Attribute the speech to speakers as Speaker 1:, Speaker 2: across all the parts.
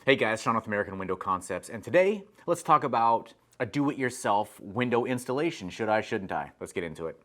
Speaker 1: Hey guys, Sean with American Window Concepts, and today let's talk about a do-it-yourself window installation. Should I, shouldn't I? Let's get into it.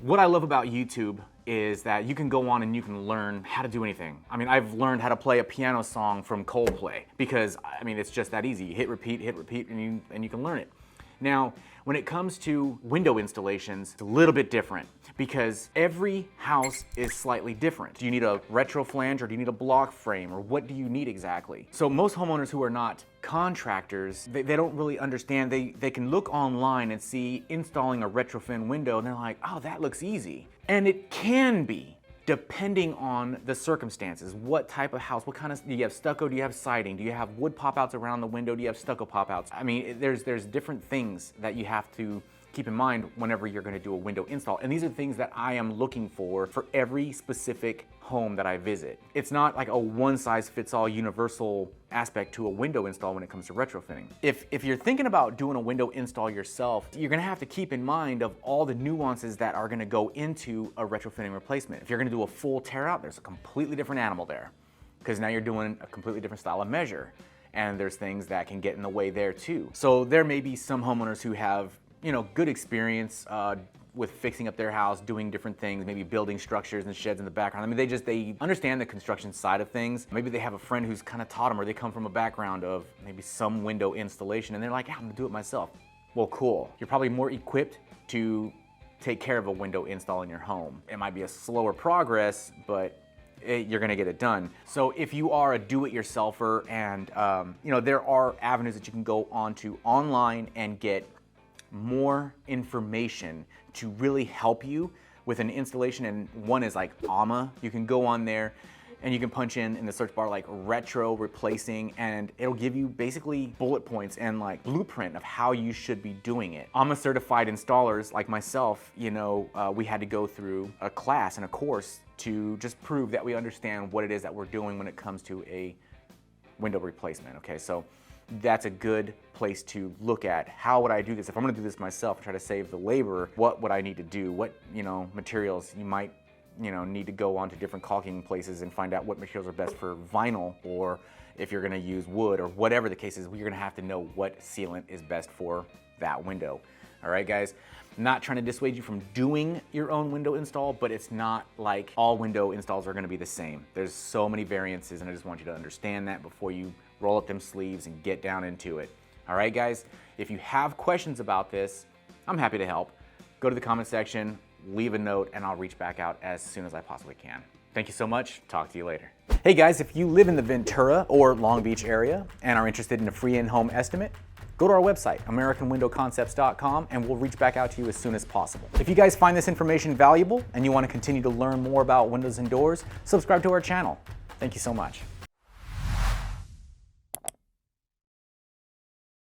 Speaker 1: What I love about YouTube is that you can go on and you can learn how to do anything. I mean, I've learned how to play a piano song from Coldplay because, I mean, it's just that easy. You hit repeat, and you can learn it. Now, when it comes to window installations, it's a little bit different because every house is slightly different. Do you need a retro flange or do you need a block frame, or what do you need exactly? So most homeowners who are not contractors, they don't really understand. They can look online and see installing a retrofit window and they're like, oh, that looks easy. And it can be, depending on the circumstances. What type of house, what kind of, do you have stucco, do you have siding, do you have wood pop-outs around the window, do you have stucco pop-outs? I mean, there's different things that you have to keep in mind whenever you're gonna do a window install. And these are things that I am looking for every specific home that I visit. It's not like a one-size-fits-all universal aspect to a window install when it comes to retrofitting. If you're thinking about doing a window install yourself, you're gonna have to keep in mind of all the nuances that are gonna go into a retrofitting replacement. If you're gonna do a full tear out, there's a completely different animal there, because now you're doing a completely different style of measure. And there's things that can get in the way there too. So there may be some homeowners who have, you know, good experience with fixing up their house, doing different things, maybe building structures and sheds in the background. I mean, they understand the construction side of things. Maybe they have a friend who's kind of taught them, or they come from a background of maybe some window installation and they're like, yeah, I'm gonna do it myself. Well, cool. You're probably more equipped to take care of a window install in your home. It might be a slower progress, but you're gonna get it done. So if you are a do-it-yourselfer and you know, there are avenues that you can go onto online and get more information to really help you with an installation, and one is like AMA. You can go on there and you can punch in the search bar like retro replacing, and it'll give you basically bullet points and like blueprint of how you should be doing it. AMA certified installers like myself, you know, we had to go through a class and a course to just prove that we understand what it is that we're doing when it comes to a window replacement. Okay, so that's a good place to look at. How would I do this? If I'm gonna do this myself, try to save the labor, what would I need to do? What, you know, materials you might, you know, need to go on to different caulking places and find out what materials are best for vinyl, or if you're gonna use wood, or whatever the case is, you're gonna have to know what sealant is best for that window. All right, guys? Not trying to dissuade you from doing your own window install, but it's not like all window installs are gonna be the same. There's so many variances, and I just want you to understand that before you roll up them sleeves and get down into it. All right, guys? If you have questions about this, I'm happy to help. Go to the comment section, leave a note, and I'll reach back out as soon as I possibly can. Thank you so much. Talk to you later. Hey guys, if you live in the Ventura or Long Beach area and are interested in a free in-home estimate, go to our website, AmericanWindowConcepts.com, and we'll reach back out to you as soon as possible. If you guys find this information valuable and you want to continue to learn more about windows and doors, subscribe to our channel. Thank you so much.